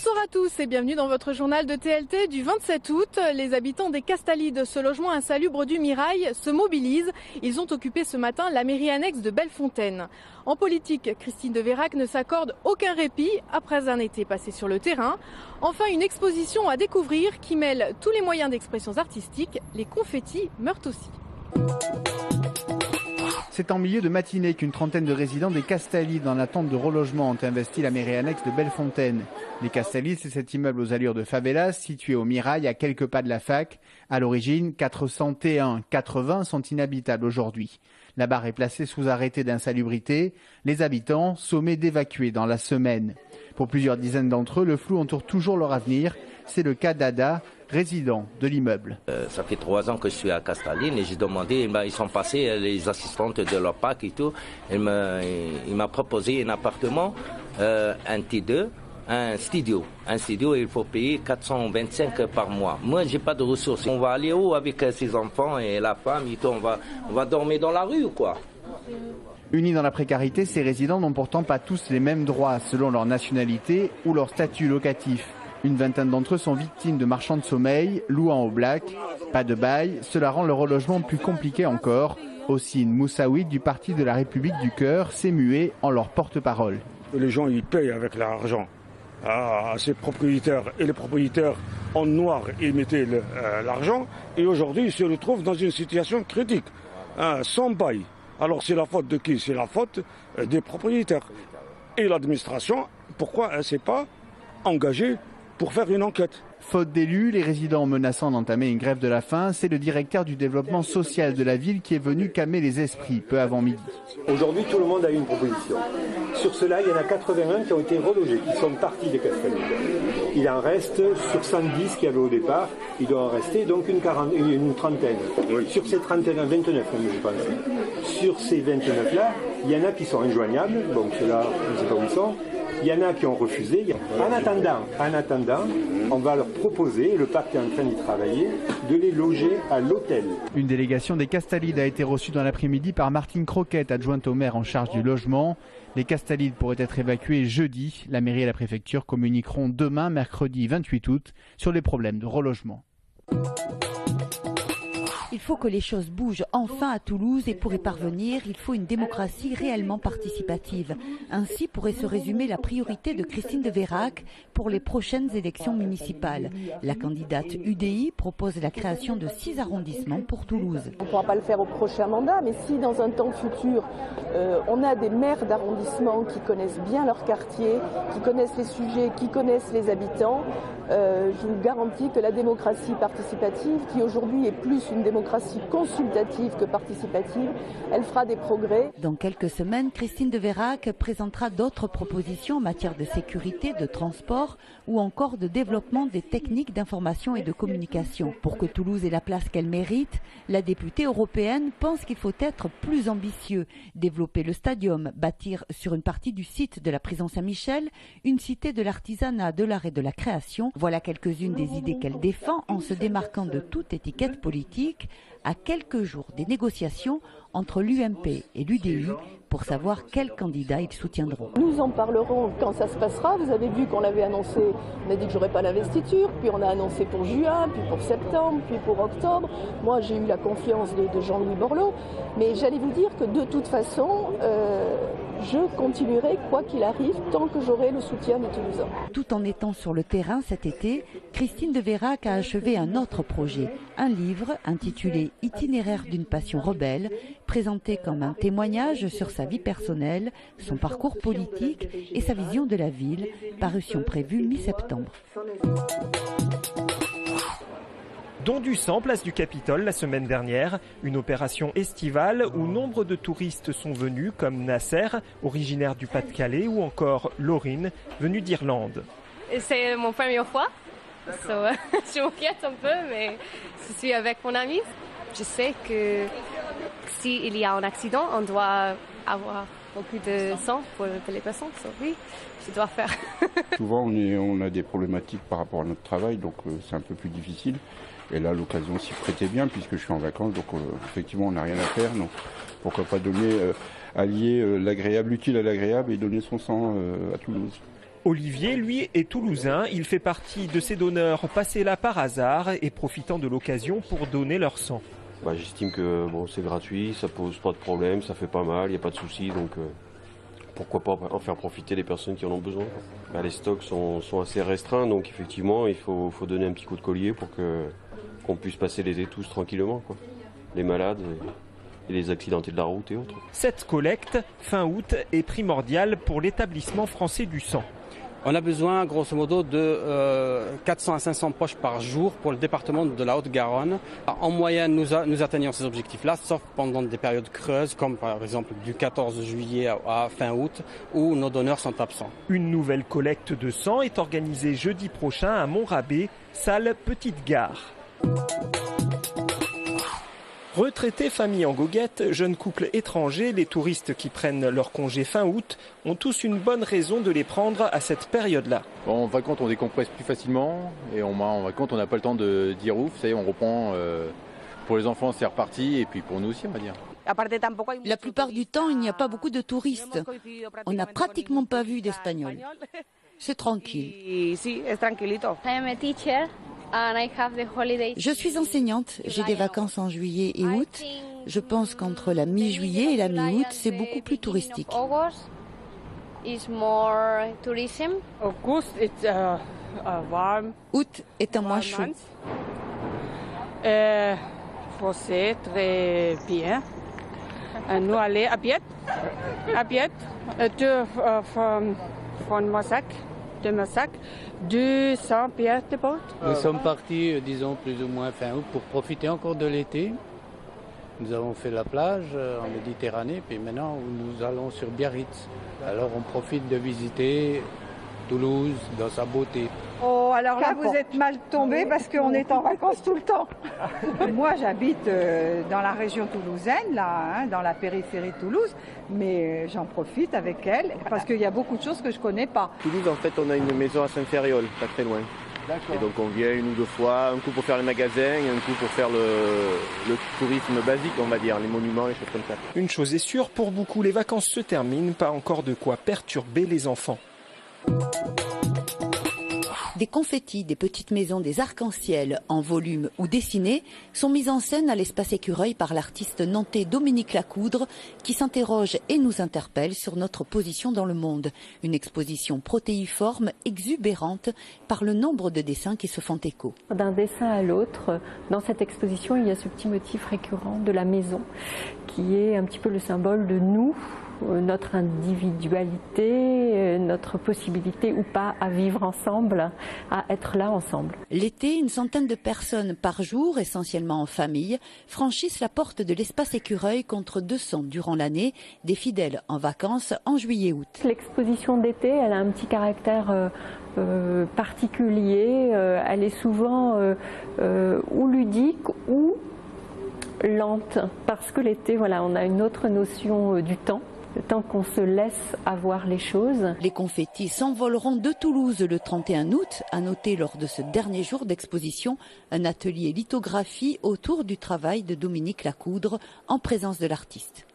Bonsoir à tous et bienvenue dans votre journal de TLT du 27 août. Les habitants des Castalides, ce logement insalubre du Mirail, se mobilisent. Ils ont occupé ce matin la mairie annexe de Bellefontaine. En politique, Christine de Vérac ne s'accorde aucun répit après un été passé sur le terrain. Enfin, une exposition à découvrir qui mêle tous les moyens d'expression artistique. Les confettis meurent aussi. C'est en milieu de matinée qu'une trentaine de résidents des Castalides en attente de relogement ont investi la mairie annexe de Bellefontaine. Les Castalides, c'est cet immeuble aux allures de favelas situé au Mirail à quelques pas de la fac. À l'origine, 400 T1, 80 sont inhabitables aujourd'hui. La barre est placée sous arrêté d'insalubrité. Les habitants sommés d'évacuer dans la semaine. Pour plusieurs dizaines d'entre eux, le flou entoure toujours leur avenir. C'est le cas d'Ada, résident de l'immeuble. Ça fait 3 ans que je suis à Castaline et j'ai demandé, ils sont passés, les assistantes de l'OPAC et tout. Il m'a proposé un appartement, un T2, un studio. Un studio, il faut payer 425 par mois. Moi, j'ai pas de ressources. On va aller où avec ses enfants et la femme et tout, on va dormir dans la rue ou quoi? Unis dans la précarité, ces résidents n'ont pourtant pas tous les mêmes droits selon leur nationalité ou leur statut locatif. Une vingtaine d'entre eux sont victimes de marchands de sommeil, louant au black. Pas de bail, cela rend le relogement plus compliqué encore. Ossine Moussaoui du Parti de la République du Cœur s'est mué en leur porte-parole. Les gens ils payent avec l'argent à ces propriétaires et les propriétaires en noir ils mettaient l'argent et aujourd'hui ils se retrouvent dans une situation critique, sans bail. Alors c'est la faute de qui? C'est la faute des propriétaires. Et l'administration, pourquoi elle ne s'est pas engagée pour faire une enquête? Faute d'élus, les résidents menaçant d'entamer une grève de la faim, c'est le directeur du développement social de la ville qui est venu calmer les esprits peu avant midi. Aujourd'hui, tout le monde a eu une proposition. Sur cela, il y en a 81 qui ont été relogés, qui sont partis des Castalides. Il en reste sur 110 qu'il y avait au départ, il doit en rester donc une trentaine. Oui. Sur ces 31, 29 même je pense. Sur ces 29-là, il y en a qui sont injoignables, donc ceux-là, je ne sais pas où ils sont. Il y en a qui ont refusé. En attendant, on va leur proposer, le parc est en train d'y travailler, de les loger à l'hôtel. Une délégation des Castalides a été reçue dans l'après-midi par Martine Croquette, adjointe au maire en charge du logement. Les Castalides pourraient être évacués jeudi. La mairie et la préfecture communiqueront demain, mercredi 28 août, sur les problèmes de relogement. Il faut que les choses bougent enfin à Toulouse et pour y parvenir, il faut une démocratie réellement participative. Ainsi pourrait se résumer la priorité de Christine de Vérac pour les prochaines élections municipales. La candidate UDI propose la création de 6 arrondissements pour Toulouse. On ne pourra pas le faire au prochain mandat, mais si dans un temps futur, on a des maires d'arrondissement qui connaissent bien leur quartier, qui connaissent les sujets, qui connaissent les habitants, je vous garantis que la démocratie participative, qui aujourd'hui est plus une démocratie consultative que participative, elle fera des progrès. Dans quelques semaines, Christine de Vérac présentera d'autres propositions en matière de sécurité, de transport ou encore de développement des techniques d'information et de communication. Pour que Toulouse ait la place qu'elle mérite, la députée européenne pense qu'il faut être plus ambitieux, développer le stadium, bâtir sur une partie du site de la prison Saint-Michel une cité de l'artisanat, de l'art et de la création. Voilà quelques-unes des idées qu'elle défend en se démarquant de toute étiquette politique à quelques jours des négociations entre l'UMP et l'UDI pour savoir quels candidats ils soutiendront. Nous en parlerons quand ça se passera. Vous avez vu qu'on l'avait annoncé, on a dit que j'aurais pas l'investiture, puis on a annoncé pour juin, puis pour septembre, puis pour octobre. Moi j'ai eu la confiance de Jean-Louis Borloo, mais j'allais vous dire que de toute façon, je continuerai quoi qu'il arrive tant que j'aurai le soutien des Toulousains. Tout en étant sur le terrain cet été, Christine de Vérac a achevé un autre projet, un livre intitulé « Itinéraire d'une passion rebelle », présenté comme un témoignage sur sa vie personnelle, son parcours politique et sa vision de la ville, parution prévue mi-septembre. Don du sang, place du Capitole la semaine dernière, une opération estivale où nombre de touristes sont venus comme Nasser, originaire du Pas-de-Calais, ou encore Laurine, venue d'Irlande. C'est mon première fois, je m'inquiète un peu, mais je suis avec mon ami. Je sais que s'il y a un accident, on doit avoir beaucoup de sang pour les personnes. Oui, je dois faire. Souvent, on a des problématiques par rapport à notre travail, donc c'est un peu plus difficile. Et là, l'occasion s'y prêtait bien puisque je suis en vacances, donc effectivement, on n'a rien à faire. Donc pourquoi pas allier l'agréable, l'utile à l'agréable et donner son sang à Toulouse. Olivier, lui, est toulousain. Il fait partie de ces donneurs passés là par hasard et profitant de l'occasion pour donner leur sang. J'estime que c'est gratuit, ça pose pas de problème, ça fait pas mal, il n'y a pas de souci, donc pourquoi pas en faire profiter les personnes qui en ont besoin. Les stocks sont assez restreints, donc effectivement il faut donner un petit coup de collier pour qu'on puisse passer l'été tous tranquillement, quoi. Les malades et les accidentés de la route et autres. Cette collecte, fin août, est primordiale pour l'établissement français du sang. On a besoin grosso modo de 400 à 500 poches par jour pour le département de la Haute-Garonne. En moyenne, nous atteignons ces objectifs-là, sauf pendant des périodes creuses, comme par exemple du 14 juillet à fin août, où nos donneurs sont absents. Une nouvelle collecte de sang est organisée jeudi prochain à Montrabé, salle Petite Gare. Retraités, familles en goguette, jeunes couples étrangers, les touristes qui prennent leur congé fin août ont tous une bonne raison de les prendre à cette période-là. En vacances, on décompresse plus facilement et en vacances, on n'a pas le temps de dire ouf. Ça y est, on reprend. Pour les enfants, c'est reparti et puis pour nous aussi, on va dire. La plupart du temps, il n'y a pas beaucoup de touristes. On n'a pratiquement pas vu d'Espagnols. C'est tranquille. Je suis enseignante, j'ai des vacances en juillet et août. Je pense qu'entre la mi-juillet et la mi-août, c'est beaucoup plus touristique. Août est un mois chaud. C'est très bien. Nous allons à pied, de Massac. De Massac, 200 pièces de boat. Nous sommes partis, disons, plus ou moins fin août pour profiter encore de l'été. Nous avons fait la plage en Méditerranée, puis maintenant nous allons sur Biarritz. Alors on profite de visiter Toulouse dans sa beauté. Oh, alors là, vous êtes mal tombé parce qu'on est en vacances tout le temps. Moi, j'habite dans la région toulousaine, là, dans la périphérie de Toulouse, mais j'en profite avec elle parce qu'il y a beaucoup de choses que je connais pas. Toulouse, en fait, on a une maison à Saint-Ferréol, pas très loin. Et donc on vient une ou deux fois, un coup pour faire les magasins, un coup pour faire le tourisme basique, on va dire, les monuments, les choses comme ça. Une chose est sûre, pour beaucoup, les vacances se terminent, pas encore de quoi perturber les enfants. Des confettis, des petites maisons, des arcs-en-ciel en volume ou dessinés sont mis en scène à l'espace Écureuil par l'artiste nantais Dominique Lacoudre qui s'interroge et nous interpelle sur notre position dans le monde. Une exposition protéiforme, exubérante par le nombre de dessins qui se font écho. D'un dessin à l'autre, dans cette exposition, il y a ce petit motif récurrent de la maison qui est un petit peu le symbole de nous, notre individualité, notre possibilité ou pas à vivre ensemble, à être là ensemble. L'été, une centaine de personnes par jour, essentiellement en famille, franchissent la porte de l'espace Écureuil contre 200 durant l'année, des fidèles en vacances en juillet-août. L'exposition d'été, elle a un petit caractère particulier, elle est souvent ou ludique ou lente, parce que l'été, voilà, on a une autre notion du temps. Le temps qu'on se laisse avoir les choses. Les confettis s'envoleront de Toulouse le 31 août. À noter lors de ce dernier jour d'exposition, un atelier lithographie autour du travail de Dominique Lacoudre en présence de l'artiste.